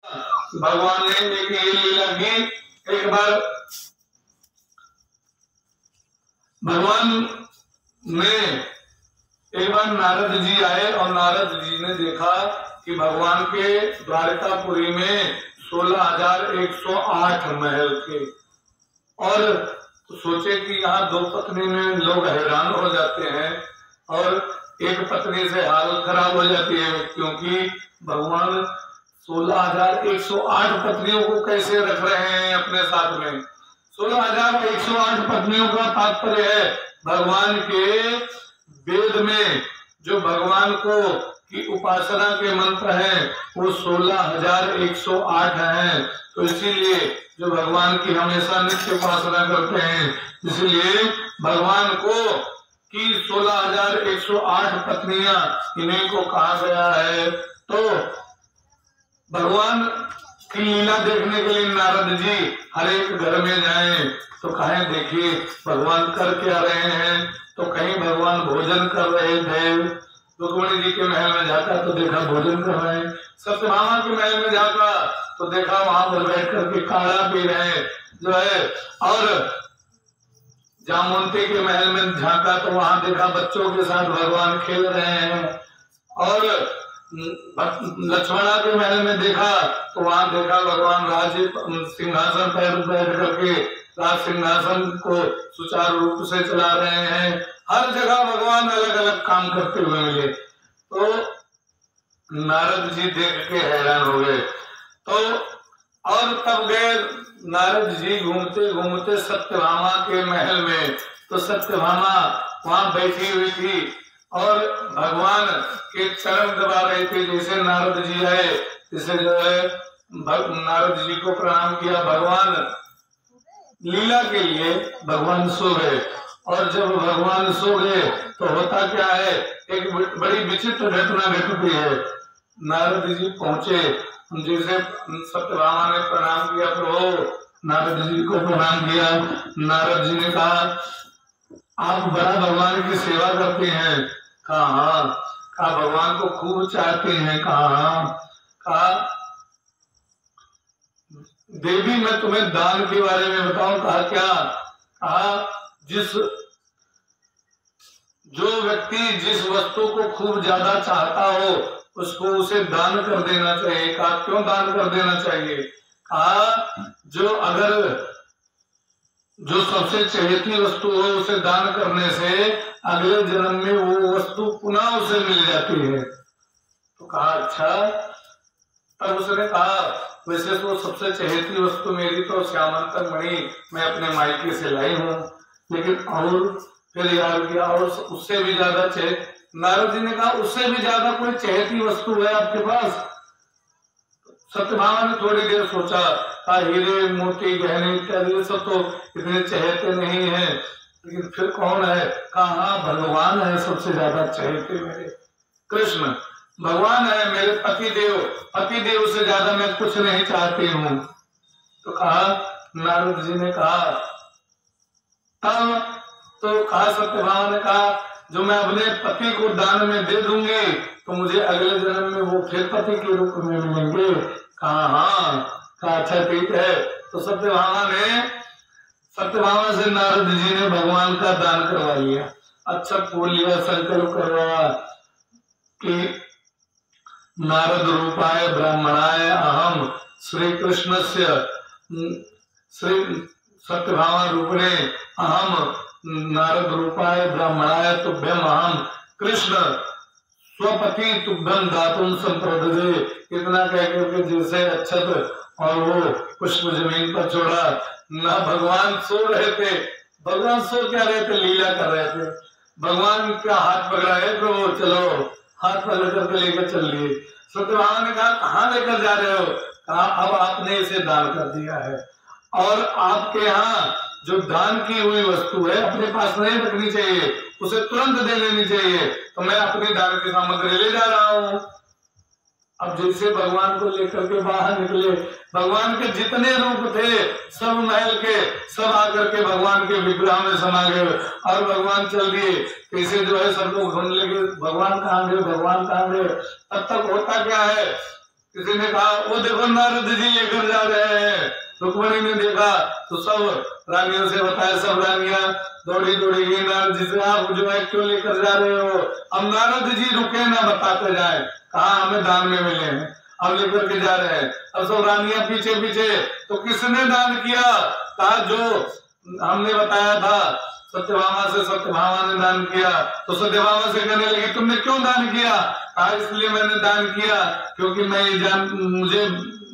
भगवान ने एक ये लीला की। एक बार भगवान ने एक बार नारद जी आए और नारद जी ने देखा कि भगवान के द्वारकापुरी में 16,108 महल थे और तो सोचे कि यहाँ दो पत्नी में लोग हैरान हो जाते हैं और एक पत्नी से हाल खराब हो जाती है, क्योंकि भगवान 16,108 पत्नियों को कैसे रख रहे हैं अपने साथ में। 16,108 पत्नियों का तात्पर्य है भगवान के वेद में जो भगवान को की उपासना के मंत्र हैं वो 16,108 हैं। तो इसीलिए जो भगवान की हमेशा नित्य उपासना करते हैं, इसलिए भगवान को की 16,108 पत्नियां इन्हीं को कहा गया है। तो भगवान की लीला देखने के लिए नारद जी हर एक घर में जाएं तो कहें देखिए भगवान कर क्या रहे हैं। तो कहीं भगवान भोजन कर रहे थे, रुक्मिणी जी के महल में जाता तो देखा भोजन कर रहे हैं। सत्यभामा के महल में जाता तो देखा वहां पर बैठ करके काढ़ा पी रहे हैं जो है। और जामुनती के महल में झांका तो वहां देखा बच्चों के साथ भगवान खेल रहे हैं। और लक्ष्मणा के महल में देखा तो वहां देखा भगवान राज सिंहासन पर बैठ करके राज सिंहासन को सुचारू रूप से चला रहे हैं। हर जगह भगवान अलग अलग काम करते हुए मिले। तो नारद जी देख के हैरान हो गए। तो और तब गए नारद जी घूमते घूमते सत्यभामा के महल में। तो सत्यभामा वहां बैठी हुई थी और भगवान के चरण दबा रहे थे। जैसे नारद जी आए जैसे जो है नारद जी को प्रणाम किया। भगवान लीला के लिए भगवान सो गए और जब भगवान सो गए तो होता क्या है, एक बड़ी विचित्र घटना घटती है। नारद जी पहुंचे, जिसे सत्यभामा ने प्रणाम किया। प्रभु नारद जी को प्रणाम किया। नारद जी ने कहा आप बड़ा भगवान की सेवा करते हैं। कहा हाँ। कहा भगवान को खूब चाहते हैं। कहा हाँ। कहा देवी मैं तुम्हें दान के बारे में बताऊं। कहा क्या। कहा जो व्यक्ति जिस वस्तु को खूब ज्यादा चाहता हो उसको उसे दान कर देना चाहिए। कहा क्यों दान कर देना चाहिए। कहा जो सबसे चहेती वस्तु हो उसे दान करने से अगले जन्म में वो वस्तु पुनः उसे मिल जाती है। तो कहा अच्छा। तब उसने कहा वैसे तो सबसे चहेती वस्तु मेरी तो श्यामंतक मणि मैं अपने मायके से लाई हूँ, लेकिन और फिर याद किया और उससे भी ज्यादा नारद जी ने कहा उससे भी ज्यादा कोई चहेती वस्तु है आपके पास। सत्यभामा ने थोड़ी देर सोचा। कहा हीरे मोती गहने इत्यादि सब तो इतने चहेते नहीं हैं, लेकिन फिर कौन है। कहा हाँ भगवान है सबसे ज्यादा चहेते मेरे। कृष्ण भगवान है मेरे पति देव से ज्यादा मैं कुछ नहीं चाहती हूँ। तो कहा नारद जी ने कहा तब तो कहा सत्यभामा ने कहा जो मैं अपने पति को दान में दे दूंगी तो मुझे अगले जन्म में वो फिर पति के रूप में मिलेंगे। कहा हाँ। कहा अच्छा ठीक है। तो सत्यभामा से नारद जी ने भगवान का दान करवा लिया। अच्छा बोल लिया, संकल्प करवाया कि नारद रूपाय ब्राह्मणाय अहम श्री कृष्ण से श्री सत्यभामा रूपणे अहम नारद रूपाय ब्राह्मणाय तुभ्यम अहम कृष्ण स्वपति तुभ्यम दातुम संप्रदे। इतना कह करके जैसे अक्षत और वो पुष्प जमीन पर छोड़ा। ना भगवान सो रहे थे। भगवान सो क्या रहे थे, लीला कर रहे थे। भगवान का हाथ पकड़ा है तो चलो हाथ पकड़ करके लेकर चल लिए। सत्यभामा ने कहा कहाँ लेकर जा रहे हो। कहा अब आपने इसे दान कर दिया है और आपके यहाँ जो दान की हुई वस्तु है अपने पास नहीं रखनी चाहिए, उसे तुरंत दे लेनी चाहिए। तो मैं अपनी दान की सामग्री ले जा रहा हूँ। अब जैसे भगवान को लेकर के बाहर निकले, भगवान के जितने रूप थे सब महल के सब आकर के भगवान के विग्रह में समा गए और भगवान चल दिए। कैसे जो है सब लोग ढूंढ लेंगे भगवान कहाँ गए, भगवान कहाँ गए। तब तक होता क्या है किसी ने कहा वो देखो नारद जी लेकर जा रहे हैं। रुक्मणी ने देखा तो सब रानियों से बताया, सब रानियां दौड़ी दौड़ी गई नारद जी से, आप जो है क्यों लेकर जा रहे हो। अब नारद जी रुके ना, बताते जाए, कहा हमें दान में मिले हैं, अब लेकर के जा रहे हैं। अब सब रानियां पीछे पीछे, तो किसने दान किया, कहा जो हमने बताया था सत्यभामा से, सत्यभामा ने दान किया। तो सत्यभामा से कहने लगी तुमने क्यों दान किया, कहा इसलिए मैंने दान किया क्योंकि मैं मुझे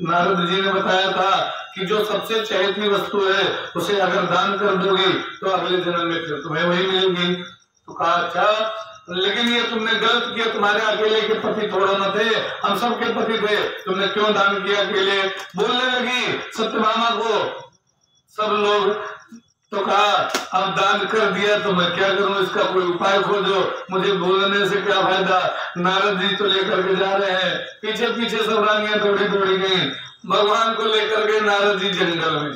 नारद जी ने बताया था कि जो सबसे चहेती वस्तु है उसे अगर दान कर दोगी तो अगले जन्म में फिर तुम्हें वही मिलेगी। तो कहा अच्छा, लेकिन ये तुमने गलत किया, तुम्हारे अकेले के पति थोड़ा न थे, हम सबके पति थे, तुमने क्यों दान किया अकेले। बोलने लगी सत्यभामा को सब लोग। तो कहा अब दान कर दिया तो मैं क्या करूं, इसका कोई उपाय खोजो, मुझे बोलने से क्या फायदा। नारद जी तो लेकर के जा रहे हैं, पीछे पीछे सब रानियां दौड़ी दौड़ी गई। भगवान को लेकर गए नारद जी जंगल में,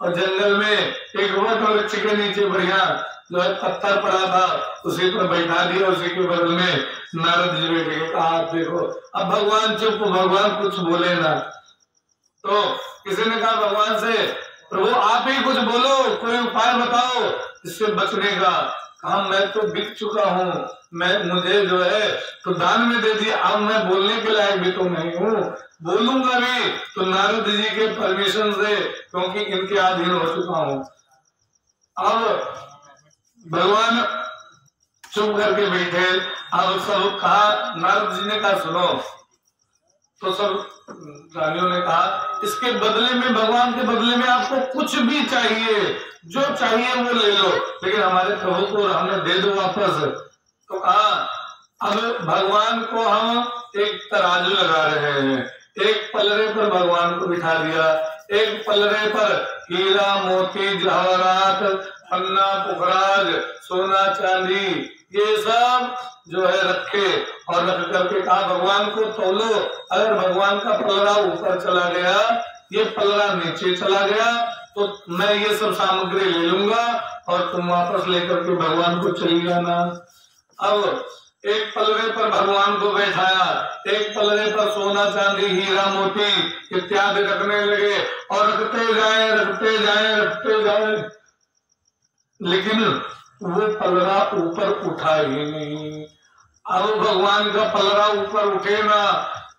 और जंगल में एक वट वृक्ष के नीचे बढ़िया जो है पत्थर पड़ा था, उसी पर बैठा दिया, उसी के बगल में नारद जी बैठे। कहा देखो अब भगवान चुप, भगवान कुछ बोले ना। तो किसी ने कहा भगवान से प्रभु आप ही कुछ बोलो, कोई उपाय बताओ इससे बचने का। कहा मैं तो बिक चुका हूँ, मुझे जो है तो दान में दे दिया, अब मैं बोलने के लायक भी तो नहीं हूँ, बोलूंगा भी तो नारद जी के परमिशन से, क्योंकि इनके अधीन हो चुका हूँ। अब भगवान चुप करके बैठे। अब सब कहा, नारद जी ने कहा सुनो, तो सब रानियों ने कहा इसके बदले में, भगवान के बदले में आपको कुछ भी चाहिए, जो चाहिए वो ले लो, लेकिन हमारे प्रभु को हमें दे दो वापस। तो कहा अब भगवान को हम एक तराजू लगा रहे हैं, एक पलड़े पर भगवान को बिठा दिया, एक पलड़े पर हीरा मोती जवाहरात पन्ना पुखराज सोना चांदी ये सब जो है रखे, और रख करके कहा भगवान को तौलो, अगर भगवान का पलड़ा ऊपर चला गया, ये पलड़ा नीचे चला गया, तो मैं ये सब सामग्री ले लूंगा और तुम वापस लेकर के भगवान को चली जाना। अब एक पलड़े पर भगवान को बैठाया, एक पलड़े पर सोना चांदी हीरा मोती इत्यादि रखने लगे, और रखते जाए रखते जाए रखते जाए, लेकिन वो पलड़ा ऊपर उठा ही नहीं। अब भगवान का पलड़ा ऊपर उठे ना,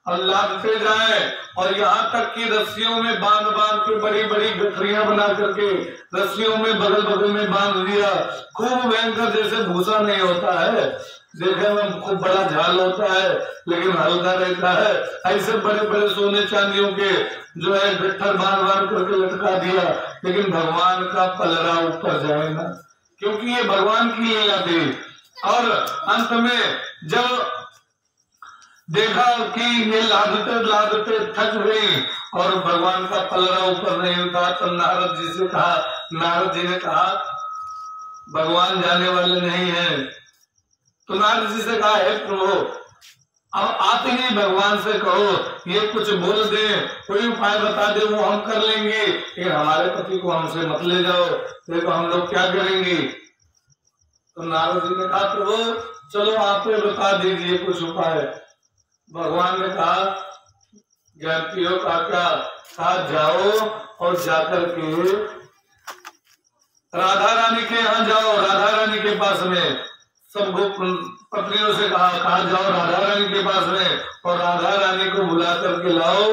और लादते जाए, और यहाँ तक कि रस्सियों में बांध बांध के बड़ी बड़ी गठरियां बना करके रस्सियों में बगल बगल में बांध दिया। खूब भयंकर, जैसे भूसा नहीं होता है, देखने में खूब बड़ा झाल होता है लेकिन हल्का रहता है, ऐसे बड़े बड़े सोने चांदियों के जो है गट्ठर बांध बांध करके लटका दिया, लेकिन भगवान का पलड़ा ऊपर जाए ना, क्योंकि ये भगवान की लीला थी। और अंत में जब देखा कि ये लादते लादते थक गई और भगवान का पलड़ा ऊपर नहीं उठा, तो नारद जी से कहा, नारद जी ने कहा भगवान जाने वाले नहीं है। तो नारद जी से कहा हे प्रभु, अब आप ही भगवान से कहो ये कुछ बोल दे, कोई उपाय बता दे, वो हम कर लेंगे, लेकिन हमारे पति को हमसे मत ले जाओ, देखो हम लोग क्या करेंगे। तो नारद जी ने कहा प्रभु चलो आप बता दीजिए कुछ उपाय। भगवान ने कहा ज्ञातियों का क्या, कहा जाओ और जाकर के राधा रानी के यहाँ जाओ, राधा रानी के पास में सब पत्नियों से कहा जाओ राधा रानी के पास में, और राधा रानी को बुला करके लाओ,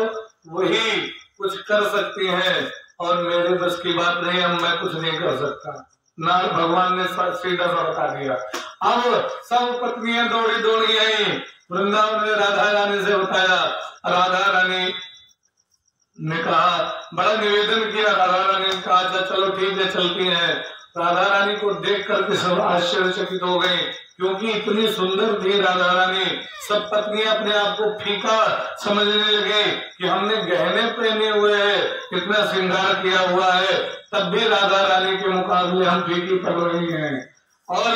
वही कुछ कर सकती हैं, और मेरे बस की बात नहीं, अब मैं कुछ नहीं कर सकता। ना भगवान ने सीधा सा बता दिया। अब सब पत्नियां दौड़ी दौड़ी आई, वृंदावन में राधा रानी से बताया। राधा रानी ने कहा, बड़ा निवेदन किया, राधा रानी ने कहा अच्छा चलो ठीक है चलती हैं। राधा रानी को देख करके सब आश्चर्यचकित हो गए, क्योंकि इतनी सुंदर थी राधा रानी। सब पत्नियां अपने आप को फीका समझने लगे कि हमने गहने पहने हुए हैं, इतना श्रृंगार किया हुआ है, तब भी राधा रानी के मुकाबले हम फीकी पड़ रही हैं। और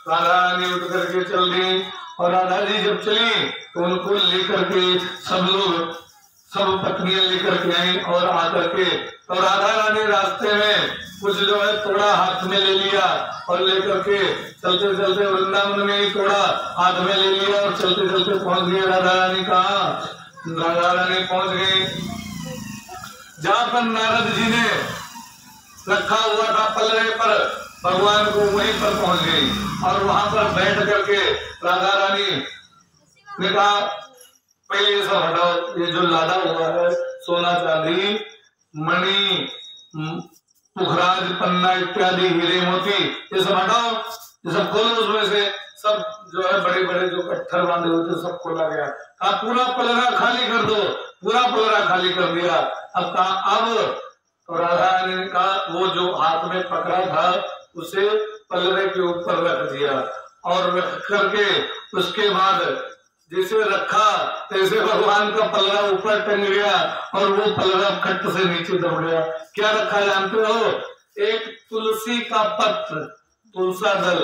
राधा रानी उठ करके चल दी, और राधा जी जब चली तो उनको लेकर के सब लोग, सब पत्नियां लेकर के आई, और आकर के तो राधा रानी रास्ते में कुछ जो है थोड़ा हाथ में ले लिया, और लेकर के चलते चलते वृंदावन में ही थोड़ा हाथ में ले लिया, और चलते चलते पहुंच गए। राधा रानी कहा राधा रानी पहुंच गई जहां पर नारद जी ने रखा हुआ था पलड़े पर, भगवान को वहीं पर पहुंच गई और वहां पर बैठ करके राधा रानी ने कहा पहले ये सब हटाओ, ये जो लादा हुआ है सोना चांदी मणि पुखराज पन्ना इत्यादि हीरे मोती ये सब हटाओ, ये सब खोलो, उसमें से सब जो है बड़े बड़े जो पत्थर बांधे होते सब खोला गया। कहा पूरा पलड़ा खाली कर दो, पूरा पलड़ा खाली कर दिया। अब कहा अब तो राधा रानी ने कहा वो जो हाथ में पकड़ा था उसे पलड़े के ऊपर रख दिया और रख करके उसके बाद जैसे रखा तैसे भगवान का पलड़ा ऊपर टंग गया और वो पलड़ा खट्ट से नीचे दब गया। क्या रखा जानते हो? एक तुलसी का पत्र, तुलसा दल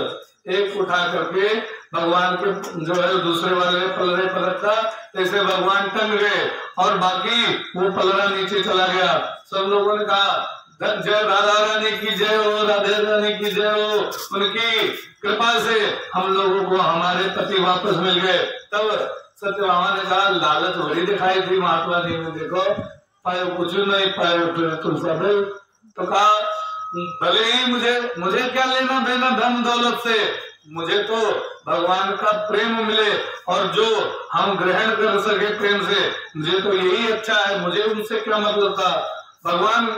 एक उठा करके भगवान के जो है दूसरे वाले पलड़े पर रखा, ऐसे भगवान टंग गए और बाकी वो पलड़ा नीचे चला गया। सब लोगों ने कहा जय राधा रानी की जय हो, राधे रानी की जय हो, उनकी कृपा से हम लोगों को हमारे पति वापस मिल गए। तब सत्यभामा ने कहा लालच बड़ी दिखाई थी महात्मा जी ने, देखो पाए कुछ नहीं पाए तुलसा दल। तो कहा भले ही मुझे क्या लेना देना धन दौलत से, मुझे तो भगवान का प्रेम मिले और जो हम ग्रहण कर सके प्रेम से, मुझे तो यही अच्छा है, मुझे उनसे क्या मतलब था। भगवान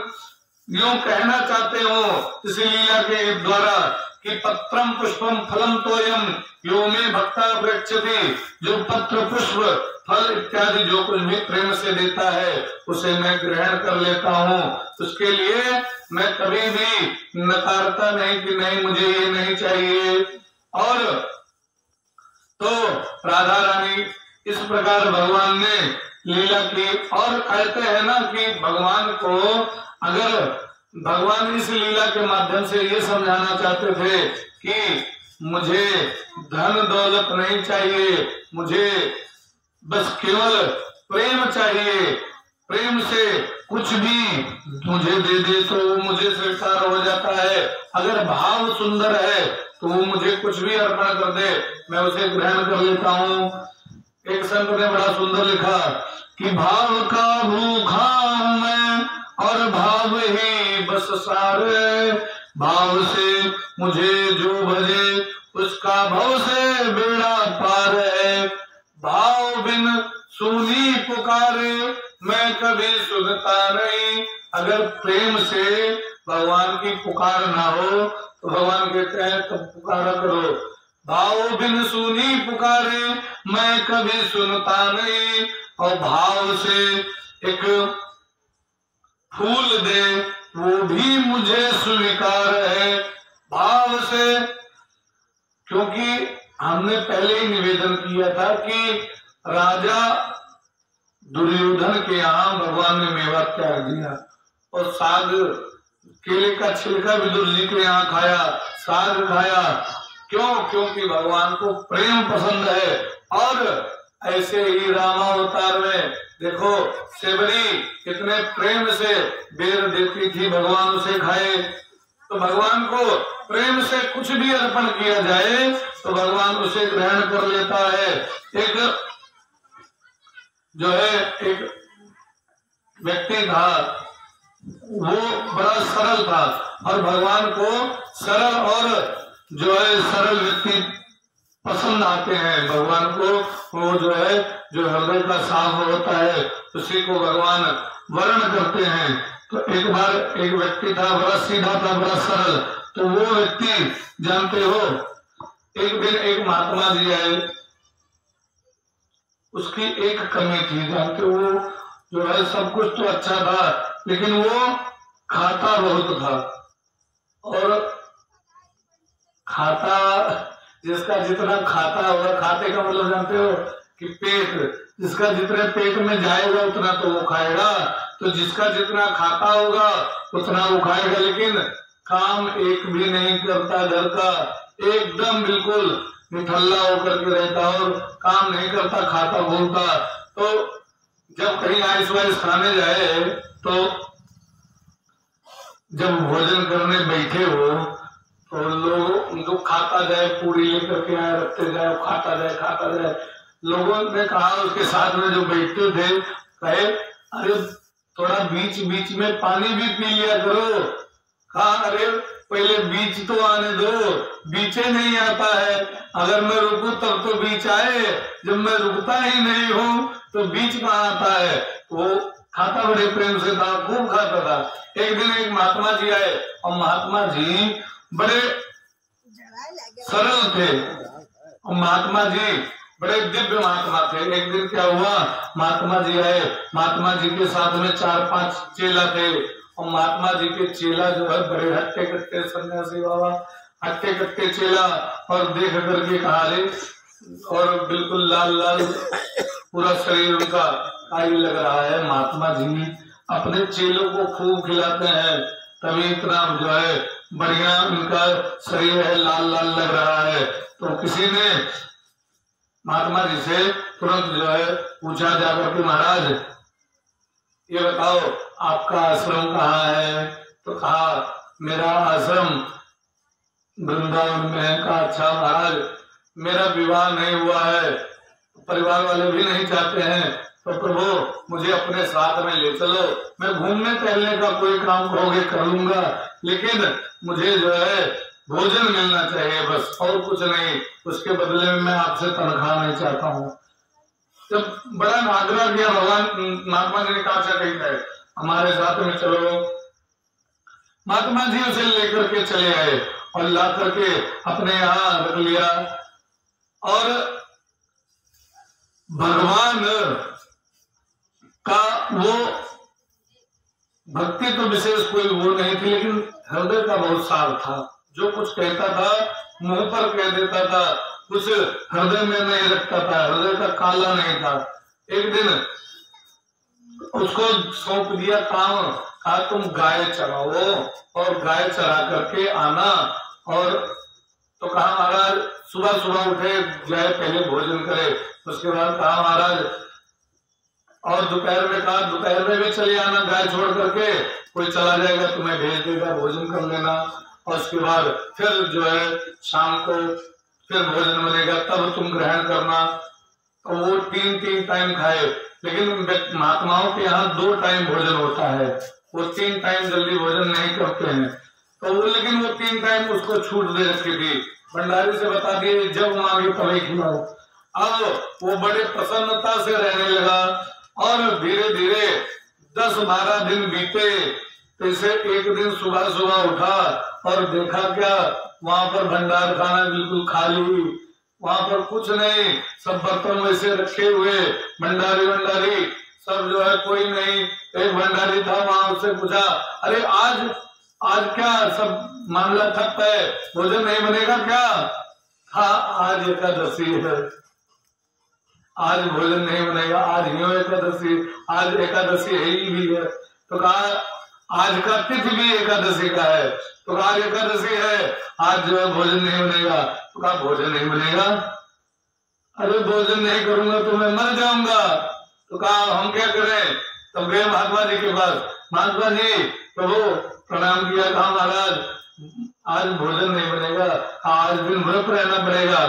यूं कहना चाहते हो इस लीला के द्वारा कि पत्रम पुष्पम फलम तोयम यो में भक्ता वृक्षति, जो पत्र पुष्प फल इत्यादि जो कुछ भी प्रेम से देता है उसे मैं ग्रहण कर लेता हूँ, उसके लिए मैं कभी भी नकारता नहीं कि नहीं मुझे ये नहीं चाहिए। और तो राधा रानी इस प्रकार भगवान ने लीला की। और कहते हैं ना कि भगवान को अगर भगवान इस लीला के माध्यम से ये समझाना चाहते थे कि मुझे धन दौलत नहीं चाहिए, मुझे बस केवल प्रेम चाहिए, प्रेम से कुछ भी मुझे दे दे तो मुझे स्वीकार हो जाता है, अगर भाव सुंदर है तो वो मुझे कुछ भी अर्पण कर दे मैं उसे ग्रहण कर लेता हूँ। एक संत ने बड़ा सुंदर लिखा कि भाव का भूखा हूँ मैं और भाव ही बस सारे, भाव से मुझे जो भजे उसका भव से बेड़ा पार है, भाव बिन सुनी पुकारे मैं कभी सुनता नहीं। अगर प्रेम से भगवान की पुकार ना हो तो भगवान कहते हैं तब पुकारा करो, भाव बिन सुनी पुकारे मैं कभी सुनता नहीं। और भाव से एक फूल दे वो भी मुझे स्वीकार है, भाव से, क्योंकि हमने पहले ही निवेदन किया था कि राजा दुर्योधन के यहाँ भगवान ने मेवा त्याग दिया और साग केले का छिलका विदुर जी के यहाँ खाया, साग खाया, क्यों? क्योंकि भगवान को प्रेम पसंद है। और ऐसे ही रामावतार में देखो सेवरी कितने प्रेम से बेर देती थी, भगवान उसे खाए। तो भगवान को प्रेम से कुछ भी अर्पण किया जाए तो भगवान उसे ग्रहण कर लेता है। एक जो है एक व्यक्ति था वो बड़ा सरल था और भगवान को सरल और जो है सरल व्यक्ति पसंद आते हैं। भगवान को वो जो है जो हृदय का साफ होता है उसी को भगवान वर्ण करते हैं। तो एक बार एक व्यक्ति था बड़ा सीधा था, बड़ा सरल, तो वो व्यक्ति जानते हो एक दिन एक महात्मा जी आए, उसकी एक कमी थी, जानते हो जो है सब कुछ तो अच्छा था लेकिन वो खाता बहुत था। और खाता जिसका जितना खाता होगा, खाते का मतलब जानते हो कि पेट, जिसका जितने पेट में जाएगा उतना तो वो खाएगा, तो जिसका जितना खाता होगा उतना वो खाएगा, लेकिन काम एक भी नहीं करता, घर का एकदम बिल्कुल निठल्ला होकर के रहता और काम नहीं करता, खाता भूलता। तो जब कहीं आइस वाइस खाने जाए तो जब भोजन करने बैठे हो तो लोग उनको खाता जाए, पूरी लेकर के आए, रखते जाए, खाता जाए, लोगों ने कहा, उसके साथ में जो बैठते थे, कहे अरे थोड़ा बीच बीच में पानी भी पी लिया करो। कहा अरे पहले बीच तो आने दो, बीचे नहीं आता है। अगर मैं रुकूं तब तो बीच आए, जब मैं रुकता ही नहीं हूँ तो बीच कहाँ आता है। वो खाता बड़े प्रेम से था, खूब खाता था। एक दिन एक महात्मा जी आए और महात्मा जी बड़े सरल थे और महात्मा जी बड़े दिव्य महात्मा थे। एक दिन क्या हुआ, महात्मा जी आए, महात्मा जी के साथ में 4-5 चेला थे और महात्मा जी के चेला जो है बड़े हट्टे कट्टे सन्यासी बाबा, हट्टे कट्टे चेला, और देख करके कहा रे, और बिल्कुल लाल लाल पूरा शरीर उनका काई लग रहा है। महात्मा जी अपने चेलों को खूब खिलाते हैं, तभी इतना जो है बढ़िया उनका शरीर है, लाल लाल लग रहा है। तो किसी ने महात्मा जी से तुरंत जो है पूछा जाकर के, महाराज ये बताओ आपका आश्रम कहाँ है। तो कहा मेरा आश्रम वृंदावन में है। कहा अच्छा महाराज, मेरा विवाह नहीं हुआ है, परिवार वाले भी नहीं चाहते हैं, तो प्रभु मुझे अपने साथ में ले चलो। मैं घूमने टहलने का कोई काम कहोगे कर लूंगा, लेकिन मुझे जो है भोजन मिलना चाहिए बस, और कुछ नहीं। उसके बदले में मैं आपसे तनख्वाह नहीं चाहता हूँ। जब बड़ा आग्रह किया भगवान, महात्मा जी ने कहा अच्छा ठीक है हमारे साथ में चलो। महात्मा जी उसे लेकर के चले आए और ला करके अपने यहाँ रख लिया। और भगवान का वो भक्ति तो विशेष कोई वो नहीं थी, लेकिन हृदय का बहुत सार था। जो कुछ कहता था मुंह पर कह देता था, कुछ हृदय में नहीं रखता था, हृदय का काला नहीं था। एक दिन उसको सौंप दिया काम, कहा तुम गाय चराओ और गाय चरा करके आना। और तो कहा महाराज सुबह सुबह उठे, जाए पहले भोजन करे। उसके बाद कहा महाराज, और दोपहर में कहा दोपहर में भी चले आना, गाय छोड़ करके कोई चला जाएगा तुम्हें भेज देगा, भोजन कर लेना। और उसके बाद फिर जो है शाम को फिर भोजन बनेगा, तब तुम ग्रहण करना। तो वो 3 टाइम खाए, लेकिन महात्माओं के यहाँ 2 टाइम भोजन होता है, वो 3 टाइम जल्दी भोजन नहीं करते हैं। तो वो लेकिन वो 3 टाइम उसको छूट दे रखी थी, भंडारी से बता दिए जब मांगे तभी खिलाओ। अब वो बड़े प्रसन्नता से रहने लगा और धीरे धीरे 10-12 दिन बीते। तो इसे एक दिन सुबह सुबह उठा और देखा क्या, वहां पर भंडार खाना बिल्कुल खाली, वहां पर कुछ नहीं, सब बर्तन वैसे रखे हुए, भंडारी सब जो है कोई नहीं। एक भंडारी था, वहां उससे पूछा अरे आज क्या सब मामला ठप है, भोजन नहीं बनेगा क्या। हाँ आज एकादशी है, आज भोजन नहीं बनेगा, आज ही एकादशी, आज एकादशी है ही भी है। तो कहा आज का तिथि भी एकादशी का है। तो कहा एकादशी है, आज जो है भोजन नहीं बनेगा। तो कहा भोजन नहीं बनेगा, अरे भोजन नहीं करूंगा तो मैं मर जाऊंगा। तो कहा हम क्या करें। तब गए महात्मा जी के पास, महात्मा जी प्रभु प्रणाम किया। कहा महाराज आज भोजन नहीं बनेगा, आज दिन व्रत रहना पड़ेगा।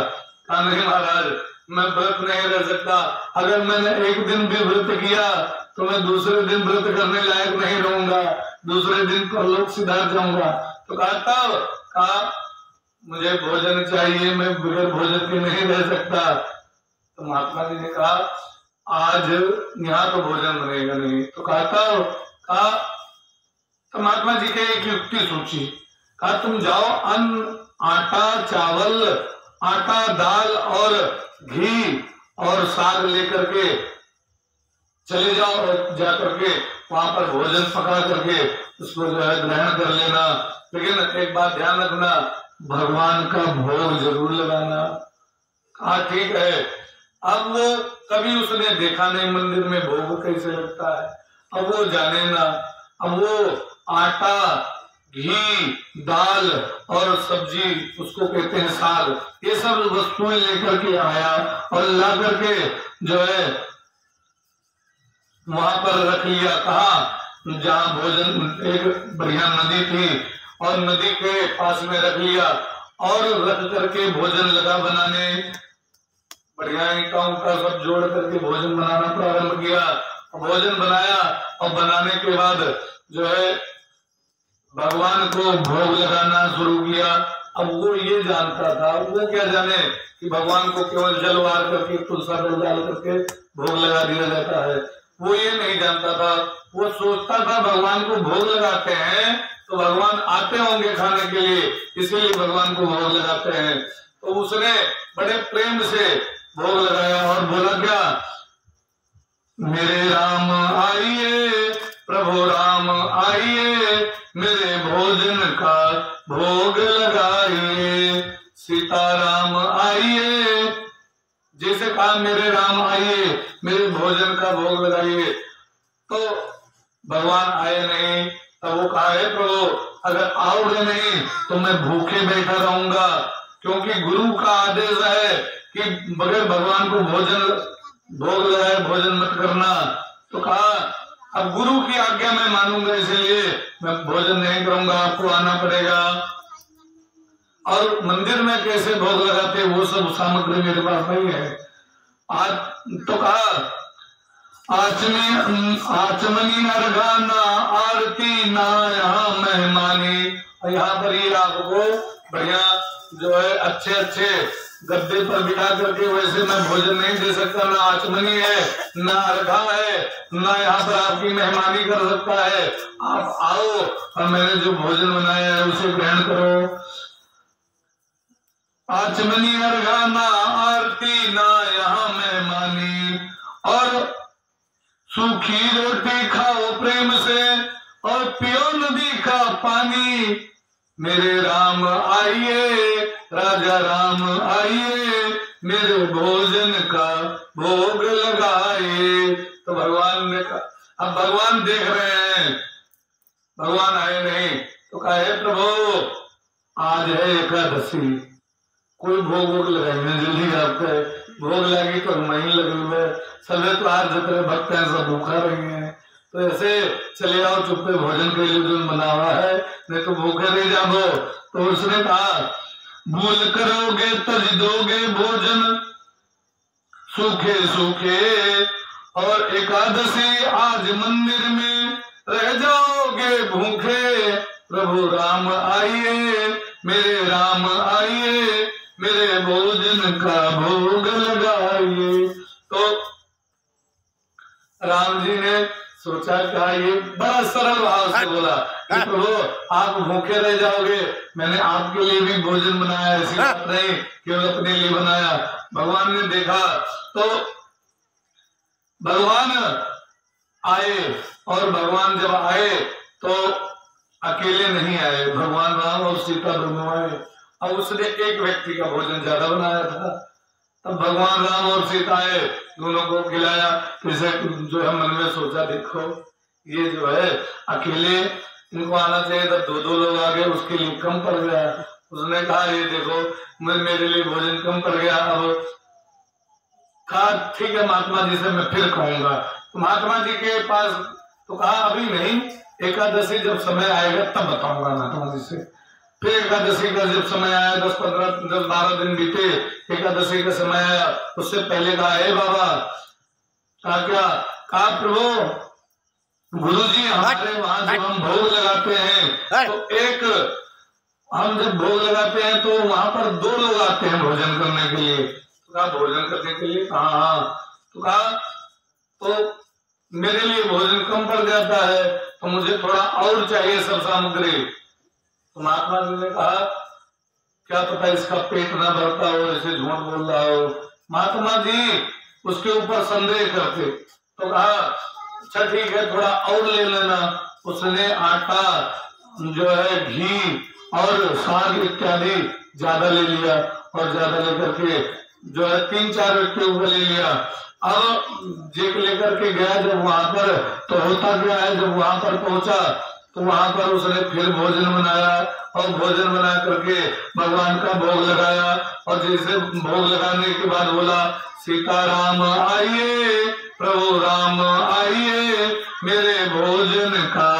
कहा नहीं महाराज मैं व्रत नहीं रह सकता, अगर मैंने एक दिन भी व्रत किया तो मैं दूसरे दिन व्रत करने लायक नहीं रहूंगा, दूसरे दिन परलोक सिधार जाऊंगा। तो कहा मुझे भोजन चाहिए, मैं बगैर भोजन के नहीं रह सकता। तो महात्मा जी ने कहा आज यहाँ तो भोजन बनेगा नहीं। तो कहा तो महात्मा जी के एक युक्ति सोची, कहा तुम जाओ अन्न, आटा, चावल, आटा, दाल और घी और साग लेकर के चले जाओ और जाकर के वहां पर भोजन पका करके उसको जो है ग्रहण कर लेना। लेकिन एक बात ध्यान रखना, भगवान का भोग जरूर लगाना। हाँ ठीक है। अब वो कभी उसने देखा नहीं मंदिर में भोग कैसे लगता है, अब वो जाने ना। अब वो आटा, घी, दाल और सब्जी, उसको कहते हैं साग, ये सब वस्तुएं लेकर के आया और ला करके जो है वहां पर रख लिया। कहा जहाँ भोजन, एक बढ़िया नदी थी और नदी के पास में रख लिया और रख करके भोजन लगा बनाने। बढ़िया ईंटा उंटा सब जोड़ करके भोजन बनाना प्रारंभ किया। भोजन बनाया और बनाने के बाद जो है भगवान को भोग लगाना शुरू किया। अब वो ये जानता था, वो क्या जाने कि भगवान को केवल जल वार करके तुलसा जल डाल करके भोग लगा दिया जाता है, वो ये नहीं जानता था। वो सोचता था भगवान को भोग लगाते हैं तो भगवान आते होंगे खाने के लिए, इसीलिए भगवान को भोग लगाते हैं। तो उसने बड़े प्रेम से भोग लगाया और बोला क्या, मेरे राम आइए प्रभु राम आइए, मेरे भोजन का भोग लगाइए। सीताराम आइए, जैसे कहा मेरे राम आइए मेरे भोजन का भोग लगाइए, तो भगवान आए नहीं। तब वो कहा है प्रभु अगर आओगे नहीं तो मैं भूखे बैठा रहूंगा, क्योंकि गुरु का आदेश है कि बगैर भगवान को भोग लगाए भोजन मत करना। तो कहा अब गुरु की आज्ञा मैं मानूंगा, इसलिए मैं भोजन नहीं करूंगा, आपको आना पड़ेगा। और मंदिर में कैसे भोग लगाते वो सब सामग्री मेरे पास नहीं है। आज तो कहा आचमनी अर्घाना आरती ना यहाँ मेहमानी। और यहाँ पर ही आपको बढ़िया जो है अच्छे अच्छे गद्दे पर बिठा करके वैसे मैं भोजन नहीं दे सकता, ना आचमनी है ना अर्घा है, ना यहाँ पर आपकी मेहमानी कर सकता है। आप आओ और मैंने जो भोजन बनाया है उसे ग्रहण करो। आचमनी अर्घा ना आरती ना यहाँ मेहमानी, और सूखी रोटी खाओ प्रेम से और पियो नदी का पानी। मेरे राम आइए राजा राम आइए, मेरे भोजन का भोग लगाइए। तो भगवान ने कहा, अब भगवान देख रहे हैं भगवान आए नहीं, तो कहे प्रभु आज है एकादशी, कोई भोग वोग लगाएंगे जल्दी, आपका भोग लगी तो महीन लगे हुए सभी तो आज जितने भक्त हैं सब भूखा रहे हैं, तो ऐसे चले आओ चुप्पे भोजन के लिए जो बना हुआ है, नहीं तो भूखे नहीं जाओ। तो उसने कहा भूल करोगे तज दोगे भोजन सूखे सूखे, और एकादशी आज मंदिर में रह जाओगे भूखे। प्रभु राम आइए मेरे राम आइए, मेरे भोजन का भोग लगाइए। तो राम जी ने सोचा क्या, ये बड़ा सरल भाव से बोला कि प्रभु आप भूखे रह जाओगे, मैंने आपके लिए भी भोजन बनाया, ऐसी बात नहीं केवल अपने लिए बनाया। भगवान ने देखा तो भगवान आए, और भगवान जब आए तो अकेले नहीं आए, भगवान राम और सीता दोनों आए। अब उसने एक व्यक्ति का भोजन ज्यादा बनाया था, तब भगवान राम और सीता आए, दोनों को खिलाया। इसे जो है मन में सोचा देखो ये जो है अकेले इनको आना चाहिए था, दो दो लोग आ गए उसके लिए कम पड़ गया। उसने कहा ये देखो मेरे लिए भोजन कम पड़ गया। अब कहा ठीक है महात्मा जी से मैं फिर कहूंगा। तो महात्मा जी के पास तो कहा अभी नहीं, एकादशी जब समय आएगा तब बताऊंगा महात्मा जी से। फिर एकादशी का जब समय आया, 10-12 दिन बीते, एकादशी का समय आया, उससे पहले कहा हे बाबा, कहा क्या, कहा प्रभु गुरुजी हमारे वहां जब हम भोग लगाते हैं तो एक हम जब भोग लगाते हैं तो वहां पर 2 लोग आते हैं भोजन करने के लिए। तो कहा भोजन करने के लिए, कहा हाँ। तो कहा तो मेरे लिए भोजन कम पड़ जाता है, तो मुझे थोड़ा और चाहिए सब सामग्री। तो महात्मा जी ने कहा क्या पता इसका पेट ना भरता हो, ऐसे झूठ बोल रहा हो। महात्मा जी उसके ऊपर संदेह करते, तो कहा अच्छा ठीक है थोड़ा और ले लेना। उसने आटा जो है घी और साग इत्यादि ज्यादा ले लिया, और ज्यादा लेकर के जो है 3-4 व्यक्तियों को ले लिया। अब जेक लेकर के गया जब वहां पर, तो होता क्या है जब वहां पर पहुंचा तो वहां पर उसने फिर भोजन बनाया, और भोजन बना करके भगवान का भोग लगाया। और जैसे भोग लगाने के बाद बोला सीताराम आइए प्रभु राम आइए, मेरे भोजन का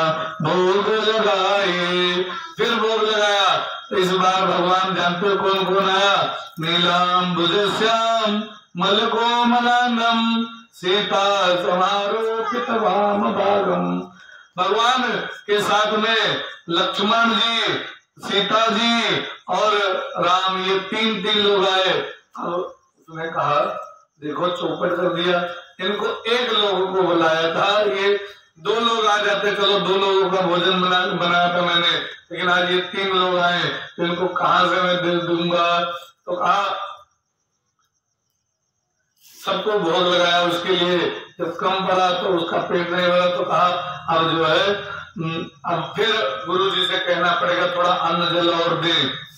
भोग लगाइए। फिर भोग लगाया, तो इस बार भगवान जानते हो कौन कौन आया, नीलांबुज श्याम मलकोमलानम सीता समारोपित वाम भागम। भगवान के साथ में लक्ष्मण जी, सीता जी और राम, ये तीन लोग आए। अब उसने कहा देखो चौपट कर दिया, इनको एक लोगों को बुलाया था, ये 2 लोग आ जाते, चलो 2 लोगों का भोजन बनाया था मैंने, लेकिन आज ये 3 लोग आए तो इनको कहां से मैं दे दूंगा। तो कहा सबको भोग लगाया, उसके लिए जब कम पड़ा तो उसका पेट नहीं भरा तो कहा अब जो है अब फिर गुरुजी से कहना पड़ेगा थोड़ा अन्न जल और दे।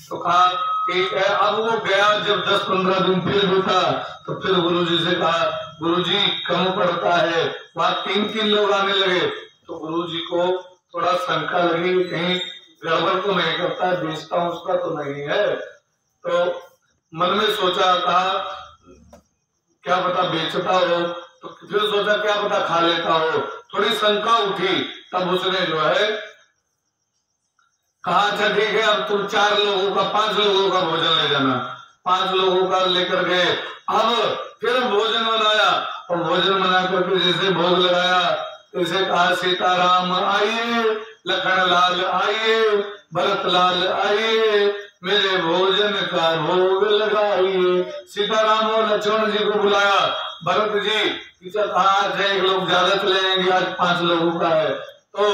तो कहा ठीक है। अब वो गया, जब 10-15 दिन फिर बीता तो फिर गुरुजी से कहा गुरुजी कम पड़ता है। वहां 3 लोग आने लगे तो गुरुजी को थोड़ा शंका लगी कहीं गड़बड़ तो नहीं करता है, बेचता उसका तो नहीं है। तो मन में सोचा, कहा क्या पता बेचता हो, तो फिर सोचा क्या पता खा लेता हो, थोड़ी शंका उठी। तब उसने जो है कहा अच्छा ठीक है अब तुम 4 लोगों का 5 लोगों का भोजन ले जाना। 5 लोगों का लेकर गए। अब फिर भोजन बनाया और भोजन बना करके जैसे भोग लगाया जैसे कहा सीताराम आइए, लखन लाल आइए, भरत लाल आइए, मेरे भोजन का भोग लगाइए। सीताराम और लक्ष्मण जी को बुलाया। भरत जी पीछे कहा आज 1 लोग ज्यादा चले जाएंगे, आज 5 लोगों का है। तो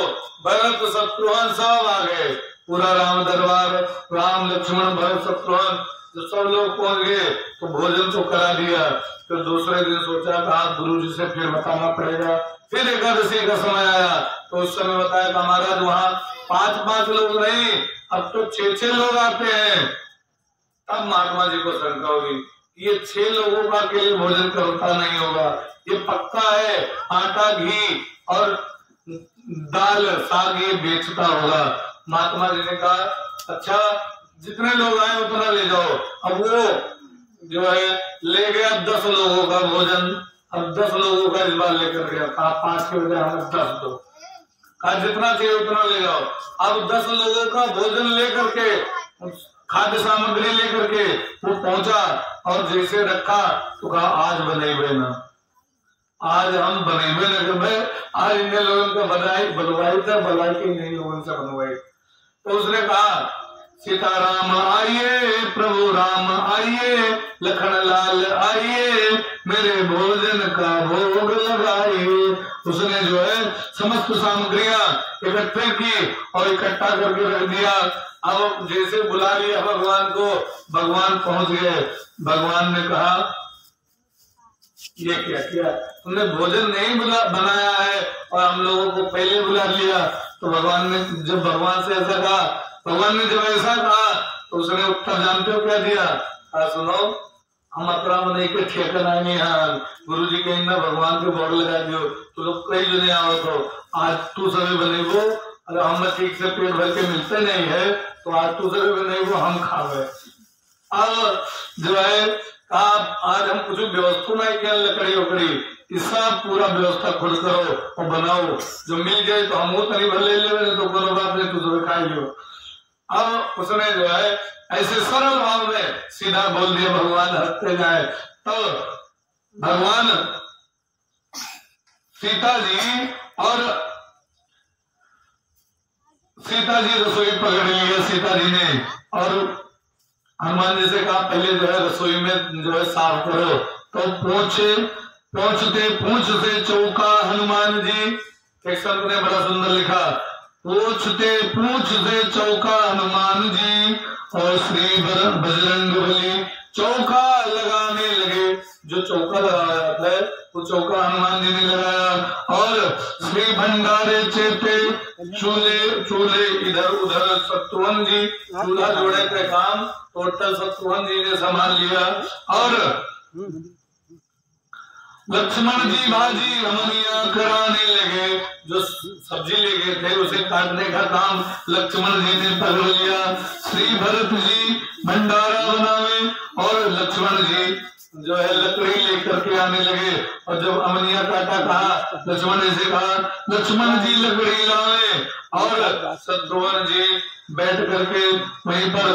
भरत शत्रुघ्न सब आ गए, पूरा राम दरबार, राम लक्ष्मण भरत शत्रुघ्न जो सब लोग पहुंच गए तो भोजन तो करा दिया। फिर दूसरे दिन सोचा कहा गुरु जी से फिर बताना पड़ेगा। फिर एकादशी का समय आया तो उस समय बताया कि महाराज वहाँ 5-5 लोग नहीं, अब तो 6-6 लोग आते हैं। तब महात्मा जी को शंका होगी ये 6 लोगों का अकेले भोजन करता नहीं होगा, ये पक्का है आटा घी और दाल साग ये बेचता होगा। महात्मा जी ने कहा अच्छा जितने लोग आए उतना ले जाओ। अब वो जो है ले गया 10 लोगों का भोजन। अब 10 लोगों का इस बार लेकर गया, कहा 5 के बजाय हमें 10 दो, कहा जितना चाहिए उतना ले जाओ। अब 10 लोगों का भोजन लेकर के, खाद्य सामग्री लेकर के वो पहुंचा और जैसे रखा तो कहा आज बनेबे ना, आज हम बनेबे न भाई, आज इन लोगों का बनवाई था भलाई के नहीं लोगों से बनवाई। तो उसने कहा सीताराम आइए, प्रभु राम आइए, लखन लाल आइए, मेरे भोजन का भोग लगाइए। उसने जो है समस्त सामग्रियां इकट्ठे की और इकट्ठा करके रख दिया। अब जैसे बुला लिया भगवान को, भगवान पहुंच गए। भगवान ने कहा ये क्या किया तुमने, भोजन नहीं बनाया है और हम लोगों को पहले बुला लिया। तो भगवान ने जब भगवान से ऐसा कहा, भगवान ने जब ऐसा कहा तो उसने उत्तर जानते हो क्या दिया, सुनो हम अतराम नहीं के ठेकन आएंगे यहाँ गुरु जी के ना भगवान के बोर्ड लगा दियो तो लोग कई जने आओ तो आज तू सभी बने वो, अगर हम ठीक से पेट भर के मिलते नहीं है तो आज तू सभी बने वो हम खावे। अब जो है कहा आज हम कुछ व्यवस्था नहीं किया, लकड़ी उकड़ी इसका पूरा व्यवस्था खुद करो और बनाओ, जो मिल जाए तो हम वो तरी भर ले ले तो कोनो बात नहीं, तू सब खा लियो। अब उसने जो है ऐसे सरल भाव में सीधा बोल दिया, भगवान हंसते जाए। तो भगवान सीता जी रसोई पकड़ लिया सीता जी ने, और हनुमान जी से कहा पहले जो है रसोई में जो है साफ करो। तो पहुंचते पूंछ से चौका हनुमान जी, एक संत ने बड़ा सुंदर लिखा, पूछते पूछ से चौका हनुमान जी और श्री बजरंग बली चौका लगाने लगे। जो चौका लगाया जाता है वो चौका हनुमान जी ने लगाया, और श्री भंडारे चेते चूल्हे इधर उधर शत्रुघ्न जी चूल्हा जोड़े का काम टोटल शत्रुघ्न जी ने संभाल लिया। और लक्ष्मण जी भाजी अमनिया कराने लगे, जो सब्जी ले गए थे उसे काटने का काम लक्ष्मण जी ने पकड़ लिया। श्री भरत जी भंडारा बनावे और लक्ष्मण जी जो है लकड़ी लेकर के आने लगे, और जब अमनिया काटा कहा लक्ष्मण जी से कहा लक्ष्मण जी लकड़ी लावे, और शत्रुघ्न जी बैठ करके वहीं पर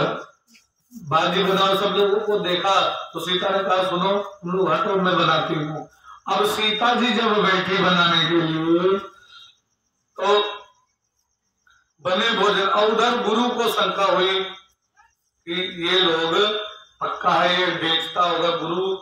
बाजी बनाओ, सब लोगों को देखा तो सीता ने कहा सुनो तुम लोग हटो मैं बनाती हूँ। अब सीता जी जब बैठी बनाने के लिए तो बने भोजन, और उधर गुरु को शंका हुई कि ये लोग पक्का है ये बेचता होगा। गुरु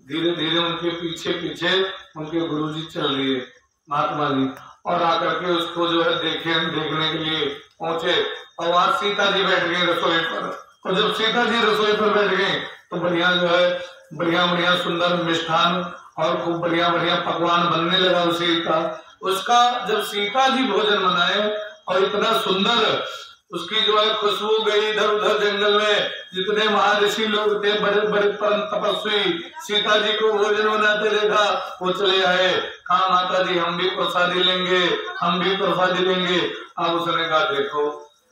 धीरे धीरे उनके पीछे पीछे उनके गुरु जी चल रही है महात्मा जी, और आकर के उसको जो है देखने के लिए पहुंचे। और वहां सीता जी बैठ गई रसोई पर, और जब सीता जी रसोई पर बैठ गई तो बढ़िया जो है बढ़िया सुंदर मिष्ठान और खूब बढ़िया पकवान बनने लगा उसी का। उसका जब सीता जी भोजन बनाए और इतना सुंदर उसकी जो है खुशबू गई इधर उधर जंगल में, जितने महर्षि लोग थे बड़े बड़े परम तपस्वी सीता जी को भोजन बनाते देखा वो चले आए, हाँ माता जी हम भी प्रसादी लेंगे, हम भी प्रसादी लेंगे। अब उसने कहा देखो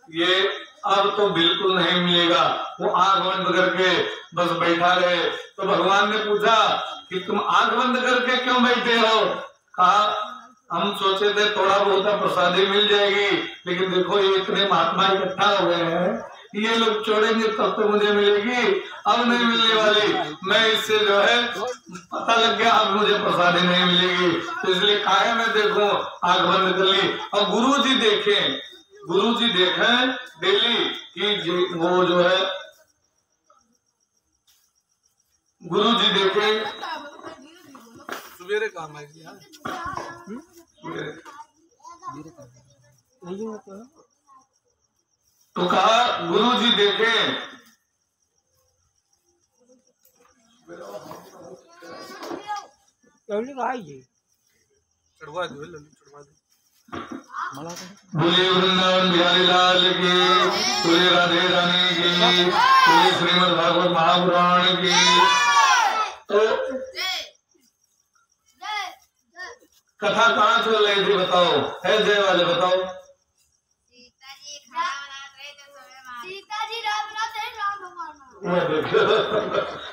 ये अब तो बिल्कुल नहीं मिलेगा। वो आंख बंद करके बस बैठा रहे। तो भगवान ने पूछा कि तुम आंख बंद करके क्यों बैठे हो? कहा हम सोचे थे थोड़ा बहुत प्रसादी मिल जाएगी, लेकिन देखो ये इतने महात्मा इकट्ठा हो गए हैं, ये लोग छोड़ेंगे तब तो मुझे मिलेगी, अब नहीं मिलने वाली। मैं इससे जो है पता लग गया अब मुझे प्रसादी नहीं मिलेगी, तो इसलिए काहे मैं देखूं आंख बंद कर ली। और गुरु जी देखें डेली कि वो जो है गुरु जी देखें सवेरे काम है तो कहा गुरु जी देखें बोले वृंदावन बिहारी लाल की, बोले राधे रानी की, बोले श्रीमद् भागवत महापुराण की। तो कथा कहाँ चल रही थी बताओ, है जय वाले बताओ।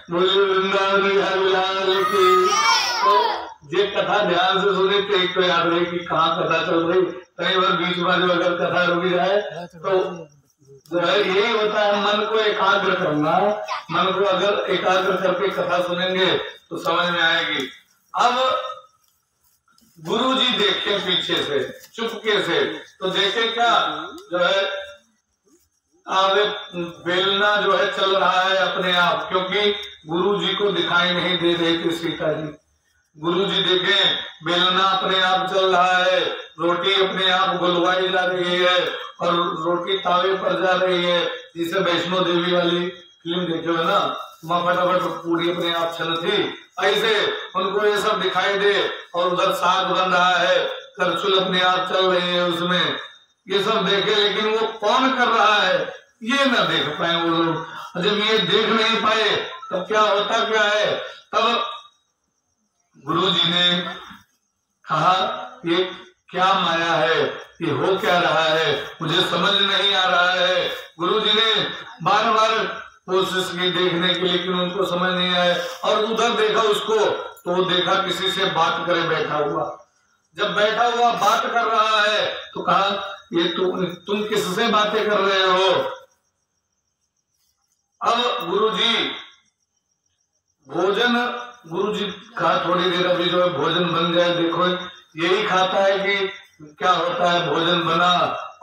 बोले वृंदावन बिहारी लाल की। तो ये कथा ध्यान से सुने तो एक तो याद रहे कि कहाँ कथा चल रही। कई बार बीच में जो अगर कथा रुक जाए तो जो है यही होता है मन को एकाग्र करना। मन को अगर एकाग्र करके कथा सुनेंगे तो समझ में आएगी। अब गुरु जी देखे पीछे से चुपके से, तो देखे क्या जो है आगे बेलना जो है चल रहा है अपने आप, क्योंकि गुरु जी को दिखाई नहीं दे रही थी सीता जी। गुरु जी देखे बेलना अपने आप चल रहा है, रोटी अपने आप गुलवाई जा रही है और रोटी तावे पर जा रही है, जिसे वैष्णो देवी वाली फिल्म देखे हो ना, वहां फटाफट पूरी अपने आप चल थी। ऐसे उनको ये सब दिखाई दे और उधर साग बन रहा है, करछुल अपने आप चल रही है उसमें, ये सब देखे। लेकिन वो कौन कर रहा है ये ना देख पाए वो लोग। जब ये देख नहीं पाए तब क्या होता क्या है, तब गुरु जी ने कहा ये क्या माया है, ये हो क्या रहा है, मुझे समझ नहीं आ रहा है। गुरु जी ने बार बार कोशिश की देखने की, लेकिन उनको समझ नहीं आया। और उधर देखा उसको तो वो देखा किसी से बात करे बैठा हुआ। जब बैठा हुआ बात कर रहा है तो कहा ये तुम किससे बातें कर रहे हो? अब गुरु जी कहा थोड़ी देर अभी जो है भोजन बन जाए, देखो यही खाता है कि क्या होता है। भोजन बना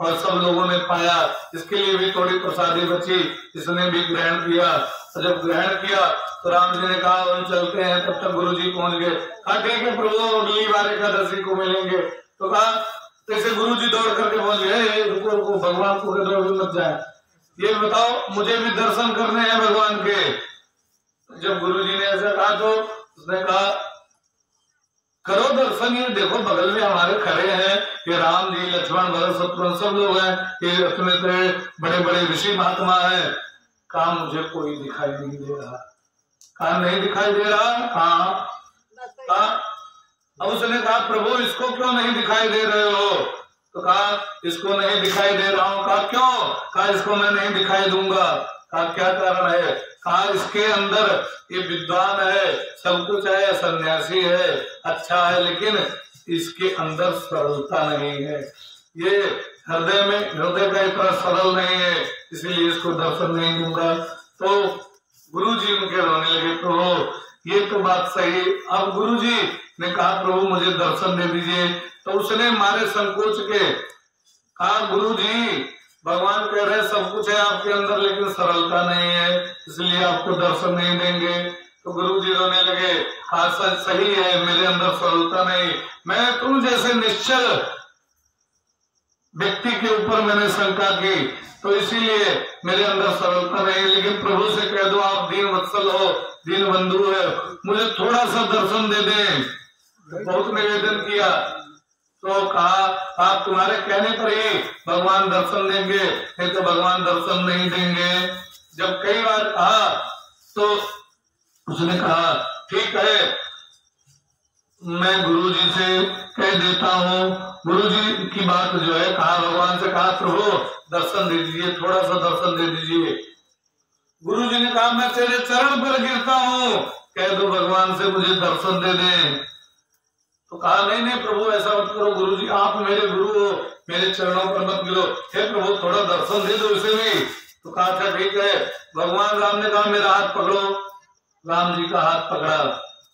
और सब लोगों ने पाया, इसके लिए भी थोड़ी प्रसादी बची, इसने भी ग्रहण किया। और जब ग्रहण किया तो राम जी ने कहा हम चलते हैं। तब तक गुरु जी पहुंच गए। कहा ठीक है प्रभु अगली बार एकादशी को मिलेंगे। तो कहा जैसे गुरु जी दौड़ करके पहुंच गए, रुको भगवान को दौड़ मत जाए, ये बताओ मुझे भी दर्शन करने हैं भगवान के। जब गुरु जी ने ऐसा कहा तो उसने कहा करो दर्शन, ये देखो बगल में हमारे खड़े हैं, ये राम जी लक्ष्मण भरत शत्रुघ्न सब लोग हैं, ये अपने बड़े बड़े ऋषि महात्मा हैं। कहा मुझे कोई दिखाई नहीं दे रहा। कहा नहीं दिखाई दे रहा? कहा अब उसने कहा प्रभु इसको क्यों नहीं दिखाई दे रहे हो? तो कहा इसको नहीं दिखाई दे रहा हूँ। कहा क्यों? कहा इसको मैं नहीं दिखाई दूंगा। कहा क्या कारण है? कहा इसके अंदर ये विद्वान है, सब कुछ है, सन्यासी है, अच्छा है, लेकिन इसके अंदर सरलता नहीं है, ये हृदय का इतना सरल नहीं है, इसीलिए इसको दर्शन नहीं दूंगा। तो गुरुजी उनके रोने लगे। प्रभु ये तो बात सही। अब गुरुजी ने कहा प्रभु मुझे दर्शन दे दीजिए। तो उसने मारे संकोच के कहा गुरुजी भगवान कह रहे सब कुछ है आपके अंदर लेकिन सरलता नहीं है, इसलिए आपको दर्शन नहीं देंगे। तो गुरुजी रोने लगे। हाँ सही है, मेरे अंदर सरलता नहीं, मैं तुम जैसे निश्चल व्यक्ति के ऊपर मैंने शंका की तो इसीलिए मेरे अंदर सरलता नहीं। लेकिन प्रभु से कह दो आप दीन वत्सल हो, दीन बंधु है, मुझे थोड़ा सा दर्शन दे दें। बहुत निवेदन किया तो कहा आप तुम्हारे कहने पर ही भगवान दर्शन देंगे, नहीं तो भगवान दर्शन नहीं देंगे। जब कई बार कहा तो उसने कहा ठीक है मैं गुरुजी से कह देता हूँ। गुरुजी की बात जो है कहा भगवान से कहा प्रभु दर्शन दे दीजिए, थोड़ा सा दर्शन दे दीजिए। गुरुजी ने कहा मैं तेरे चरण पर गिरता हूँ, कह दो भगवान से मुझे दर्शन दे दें। तो कहा नहीं नहीं प्रभु ऐसा मत करो, गुरुजी आप मेरे गुरु हो, मेरे चरणों पर मत गिरो, हे प्रभु थोड़ा दर्शन दे दो इसे भी। तो कहा था ठीक है। भगवान राम ने कहा मेरा हाथ पकड़ो। राम जी का हाथ पकड़ा।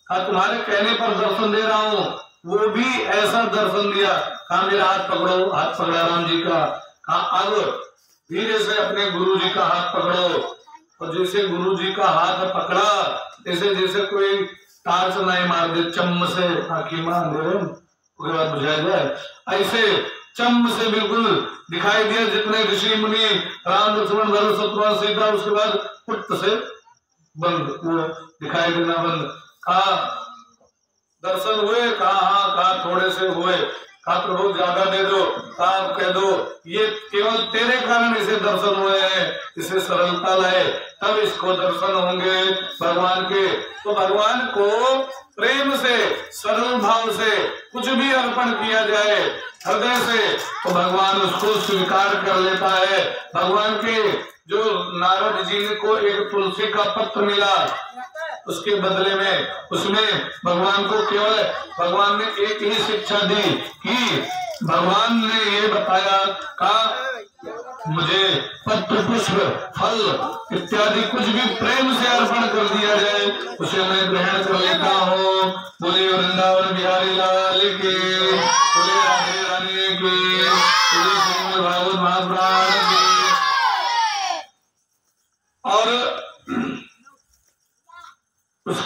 कहा तुम्हारे कहने पर दर्शन दे रहा हूँ। वो भी ऐसा दर्शन दिया। कहा मेरा हाथ पकड़ो। हाथ पकड़ा राम जी का। कहा अब धीरे से अपने गुरु जी का हाथ पकड़ो। और जैसे गुरु जी का हाथ पकड़ा ऐसे जैसे कोई टार्च नहीं मार दे चम्म से, आखिर में अंधेरे उसके बाद बुझाया जाए, ऐसे चम्म से बिल्कुल दिखाई दिया जितने ऋषि मुनि राम लक्ष्मण भरत शत्रुघ्न सीता, उसके बाद पुट से बंद, वो दिखाई देना बंद। कहा दर्शन हुए? कहा हाँ। कहा थोड़े से हुए। कहा प्रभु ज्यादा दे दो। कहा कह दो ये केवल तेरे कारण इसे दर्शन हुए हैं, इसे सरलता लाए तब इसको दर्शन होंगे भगवान के। तो भगवान को प्रेम से सरल भाव से कुछ भी अर्पण किया जाए हृदय से तो भगवान उसको स्वीकार कर लेता है। भगवान के जो नारद जी को एक तुलसी का पत्र मिला उसके बदले में उसमें भगवान को केवल भगवान ने एक ही शिक्षा दी कि भगवान ने ये बताया का मुझे पत्र पुष्प फल इत्यादि कुछ भी प्रेम से अर्पण कर दिया जाए उसे मैं ग्रहण कर लेता हूँ। बोले वृंदावन बिहारी लाल की।